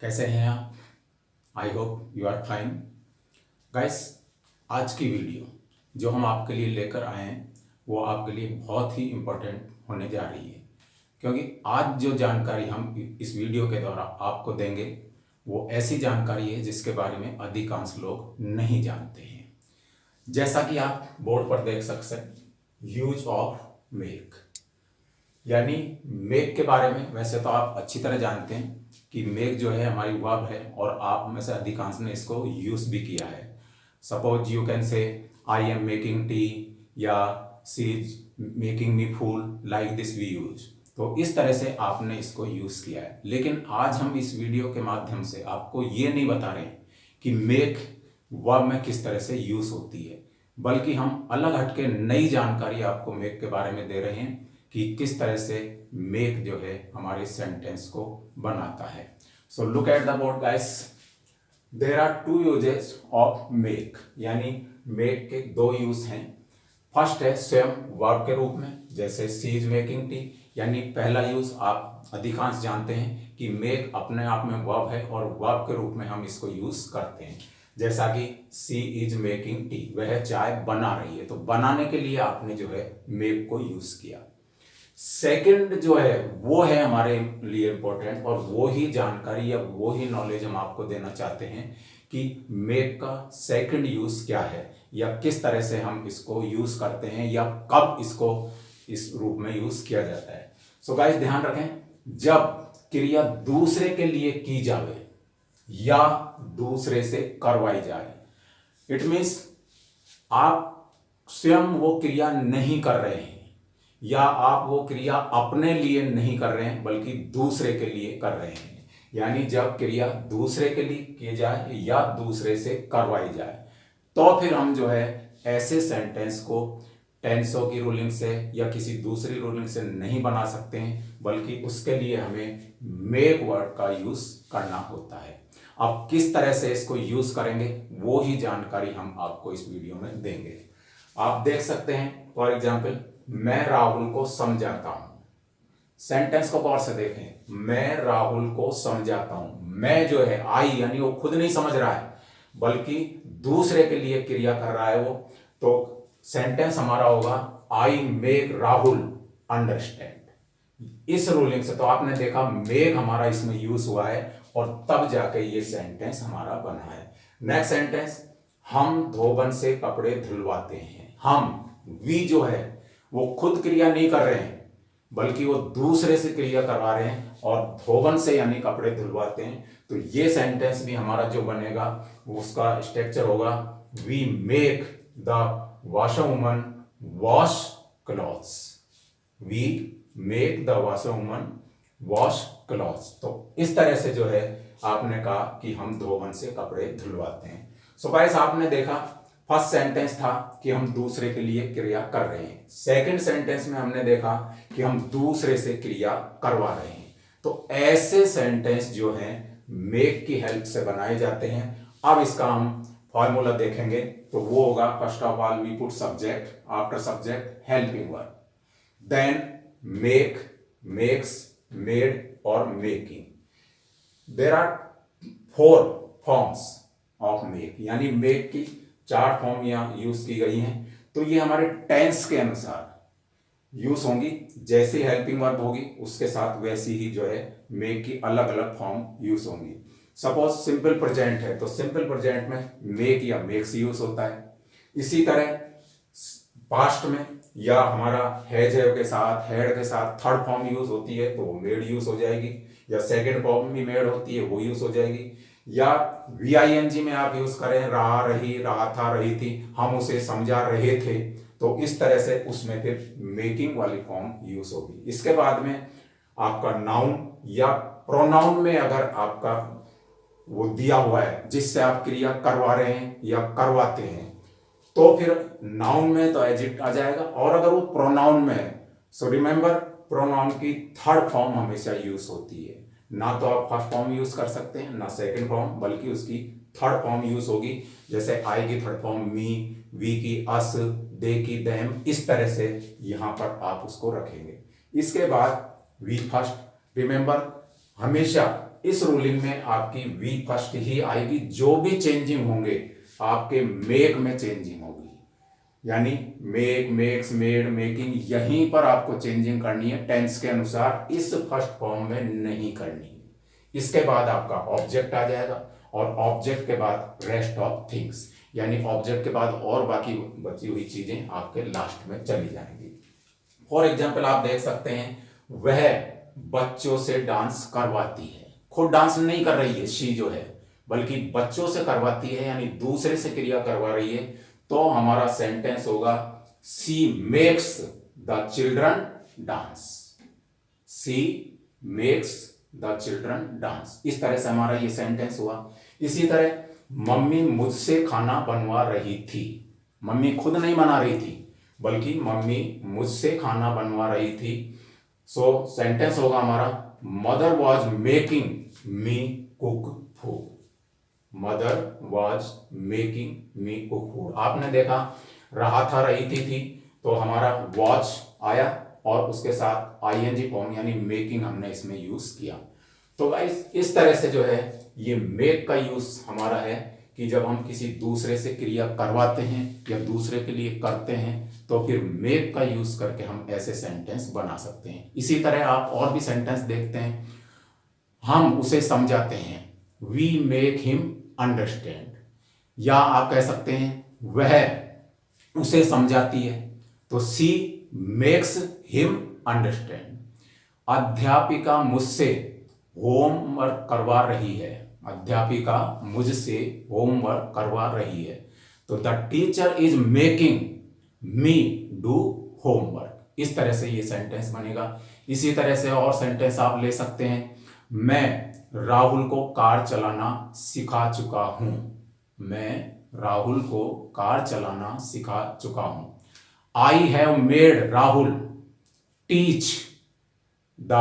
कैसे हैं आप? I hope you are fine. Guys, आज की वीडियो जो हम आपके लिए लेकर आए हैं वो आपके लिए बहुत ही इम्पोर्टेंट होने जा रही है, क्योंकि आज जो जानकारी हम इस वीडियो के द्वारा आपको देंगे वो ऐसी जानकारी है जिसके बारे में अधिकांश लोग नहीं जानते हैं। जैसा कि आप बोर्ड पर देख सकते हैं, यूज ऑफ मिल्क, यानी मेघ के बारे में वैसे तो आप अच्छी तरह जानते हैं कि मेघ जो है हमारी वर्ब है और आप में से अधिकांश ने इसको यूज भी किया है। Suppose you can say I am making tea या she is making me fool, like this we use. तो इस तरह से आपने इसको यूज किया है। लेकिन आज हम इस वीडियो के माध्यम से आपको ये नहीं बता रहे हैं कि मेघ वर्ब में किस तरह से यूज होती है, बल्कि हम अलग हटके नई जानकारी आपको मेघ के बारे में दे रहे हैं कि किस तरह से मेक जो है हमारे सेंटेंस को बनाता है। So look at the board guys, there are two uses of make, यानी मेक के दो यूज हैं। फर्स्ट है स्वयं वर्ब के रूप में, जैसे सी इज मेकिंग टी, यानी पहला यूज आप अधिकांश जानते हैं कि मेक अपने आप में वर्ब है और वर्ब के रूप में हम इसको यूज करते हैं। जैसा कि सी इज मेकिंग टी, वह चाय बना रही है, तो बनाने के लिए आपने जो है मेक को यूज किया। सेकंड जो है वो है हमारे लिए इंपॉर्टेंट, और वो ही जानकारी या वो ही नॉलेज हम आपको देना चाहते हैं कि मेक का सेकंड यूज क्या है या किस तरह से हम इसको यूज करते हैं या कब इसको इस रूप में यूज किया जाता है। सो गाइस, ध्यान रखें, जब क्रिया दूसरे के लिए की जाए या दूसरे से करवाई जाए, इट मीन्स आप स्वयं वो क्रिया नहीं कर रहे हैं या आप वो क्रिया अपने लिए नहीं कर रहे हैं बल्कि दूसरे के लिए कर रहे हैं। यानी जब क्रिया दूसरे के लिए की जाए या दूसरे से करवाई जाए, तो फिर हम जो है ऐसे सेंटेंस को टेंसों की रूलिंग से या किसी दूसरी रूलिंग से नहीं बना सकते हैं, बल्कि उसके लिए हमें मेक वर्ड का यूज करना होता है। अब किस तरह से इसको यूज करेंगे वो ही जानकारी हम आपको इस वीडियो में देंगे। आप देख सकते हैं, फॉर एग्जाम्पल, मैं राहुल को समझाता हूं। सेंटेंस को गौर से देखें, मैं राहुल को समझाता हूं। मैं जो है आई, यानी वो खुद नहीं समझ रहा है बल्कि दूसरे के लिए क्रिया कर रहा है वो, तो सेंटेंस हमारा होगा आई मेक राहुल अंडरस्टैंड। इस रूलिंग से तो आपने देखा मेक हमारा इसमें यूज हुआ है और तब जाके ये सेंटेंस हमारा बना है। नेक्स्ट सेंटेंस, हम धोबन से कपड़े धुलवाते हैं। हम, वी जो है वो खुद क्रिया नहीं कर रहे हैं बल्कि वो दूसरे से क्रिया करवा रहे हैं, और धोबन से यानी कपड़े धुलवाते हैं। तो ये सेंटेंस भी हमारा जो बनेगा उसका स्ट्रक्चर होगा we make the washer woman wash clothes. We make the washer woman wash clothes. तो इस तरह से जो है आपने कहा कि हम धोबन से कपड़े धुलवाते हैं। सो गाइस, आपने देखा फर्स्ट सेंटेंस था कि हम दूसरे के लिए क्रिया कर रहे हैं। सेकंड सेंटेंस में हमने देखा कि हम दूसरे से क्रिया करवा रहे हैं। तो ऐसे सेंटेंस जो हैं मेक की हेल्प से बनाए जाते हैं। अब इसका हम फॉर्मूला देखेंगे, तो वो होगा, first of all we put subject, after subject helping verb, then make, makes, made और making. There are 4 forms of make, यानी मेक की 4 फॉर्म यहां यूज की गई हैं। तो ये हमारे टेंस के अनुसार यूज होंगी। जैसे हेल्पिंग वर्ब होगी उसके साथ वैसी ही जो है मेक की अलग अलग फॉर्म यूज होंगी। सपोज सिंपल प्रेजेंट है तो सिंपल प्रेजेंट में मेक या मेक्स यूज होता है। इसी तरह पास्ट में या हमारा हैज है के साथ, हेड के साथ थर्ड फॉर्म यूज होती है तो वो मेड यूज हो जाएगी, या सेकेंड फॉर्म भी मेड होती है वो यूज हो जाएगी, या VING में आप यूज करें रहा, रही, रहा था, रही थी, हम उसे समझा रहे थे, तो इस तरह से उसमें फिर मेकिंग वाली फॉर्म यूज होगी। इसके बाद में आपका नाउन या प्रोनाउन में अगर आपका वो दिया हुआ है जिससे आप क्रिया करवा रहे हैं या करवाते हैं, तो फिर नाउन में तो एज इट आ जाएगा। और अगर वो प्रोनाउन में है, सो रिमेंबर प्रोनाउन की थर्ड फॉर्म हमेशा यूज होती है। ना तो आप फर्स्ट फॉर्म यूज कर सकते हैं ना सेकंड फॉर्म, बल्कि उसकी थर्ड फॉर्म यूज होगी। जैसे आई की थर्ड फॉर्म मी, वी की अस, दे की देम, इस तरह से यहां पर आप उसको रखेंगे। इसके बाद वी फर्स्ट, रिमेंबर हमेशा इस रूलिंग में आपकी वी फर्स्ट ही आएगी। जो भी चेंजिंग होंगे आपके मेक में चेंजिंग होगी, यानी मेक, मेक्स, मेड, मेकिंग, यहीं पर आपको चेंजिंग करनी है टेंस के अनुसार, इस फर्स्ट फॉर्म में नहीं करनी है। इसके बाद आपका ऑब्जेक्ट आ जाएगा और ऑब्जेक्ट के बाद रेस्ट ऑफ थिंग्स, यानी ऑब्जेक्ट के बाद और बाकी बची हुई चीजें आपके लास्ट में चली जाएंगी। फॉर एग्जाम्पल आप देख सकते हैं, वह बच्चों से डांस करवाती है। खुद डांस नहीं कर रही है शी जो है, बल्कि बच्चों से करवाती है, यानी दूसरे से क्रिया करवा रही है। तो हमारा सेंटेंस होगा she makes the children dance. She makes the children dance, इस तरह से हमारा ये सेंटेंस हुआ। इसी तरह मम्मी मुझसे खाना बनवा रही थी। मम्मी खुद नहीं बना रही थी, बल्कि मम्मी मुझसे खाना बनवा रही थी। सो सेंटेंस होगा हमारा mother was making me cook food. Mother was making me cook food. आपने देखा रहा था, रही थी, तो हमारा वॉच आया और उसके साथ आईएनजी फॉर्म यानी मेकिंग हमने इसमें यूज किया। तो गाइस इस तरह से जो है ये मेक का यूज हमारा है कि जब हम किसी दूसरे से क्रिया करवाते हैं या दूसरे के लिए करते हैं तो फिर मेक का यूज करके हम ऐसे सेंटेंस बना सकते हैं। इसी तरह आप और भी सेंटेंस देखते हैं, हम उसे समझाते हैं, वी मेक हिम अंडरस्टैंड, या आप कह सकते हैं वह उसे समझाती है, तो सी मेक्स हिम अंडरस्टैंड। अध्यापिका मुझसे होमवर्क करवा रही है। अध्यापिका मुझसे होमवर्क करवा रही है, तो the teacher is making me do homework. इस तरह से ये सेंटेंस बनेगा। इसी तरह से और सेंटेंस आप ले सकते हैं, मैं राहुल को कार चलाना सिखा चुका हूं। मैं राहुल को कार चलाना सिखा चुका हूं। I have made Rahul teach the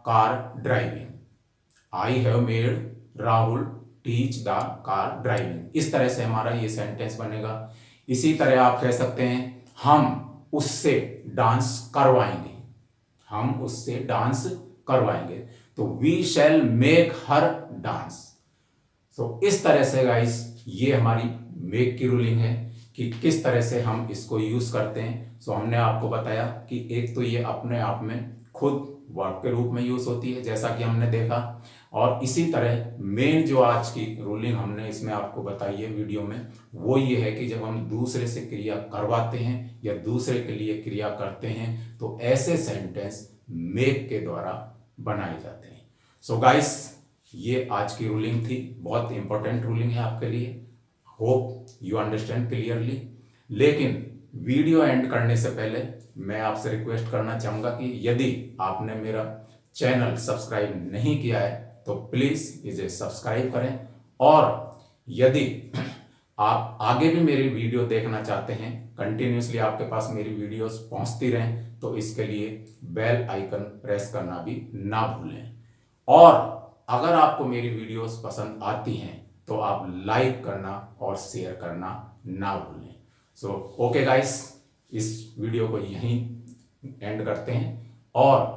car driving. I have made Rahul teach the car driving. इस तरह से हमारा ये सेंटेंस बनेगा। इसी तरह आप कह सकते हैं, हम उससे डांस करवाएंगे। हम उससे डांस करवाएंगे, तो we shall make her dance. तो इस तरह से गाइस ये हमारी मेक की रूलिंग है कि किस तरह से हम इसको यूज करते हैं। सो हमने आपको बताया कि एक तो ये अपने आप में खुद वर्ब के रूप में यूज होती है जैसा कि हमने देखा, और इसी तरह मेन जो आज की रूलिंग हमने इसमें आपको बताई है वीडियो में, वो ये है कि जब हम दूसरे से क्रिया करवाते हैं या दूसरे के लिए क्रिया करते हैं तो ऐसे सेंटेंस मेक के द्वारा बनाए जाते हैं। सो गाइस ये आज की रूलिंग थी, बहुत इंपॉर्टेंट रूलिंग है आपके लिए। Hope you understand clearly. लेकिन वीडियो एंड करने से पहले मैं आपसे रिक्वेस्ट करना चाहूँगा कि यदि आपने मेरा चैनल सब्सक्राइब नहीं किया है तो प्लीज़ इसे सब्सक्राइब करें, और यदि आप आगे भी मेरी वीडियो देखना चाहते हैं, कंटिन्यूसली आपके पास मेरी वीडियोस पहुंचती रहें, तो इसके लिए बेल आइकन प्रेस करना भी ना भूलें। और अगर आपको मेरी वीडियोस पसंद आती हैं तो आप लाइक करना और शेयर करना ना भूलें। सो ओके गाइस, इस वीडियो को यहीं एंड करते हैं और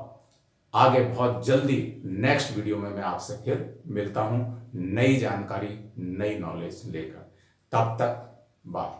आगे बहुत जल्दी नेक्स्ट वीडियो में मैं आपसे फिर मिलता हूं नई जानकारी, नई नॉलेज लेकर। तब तक बाय।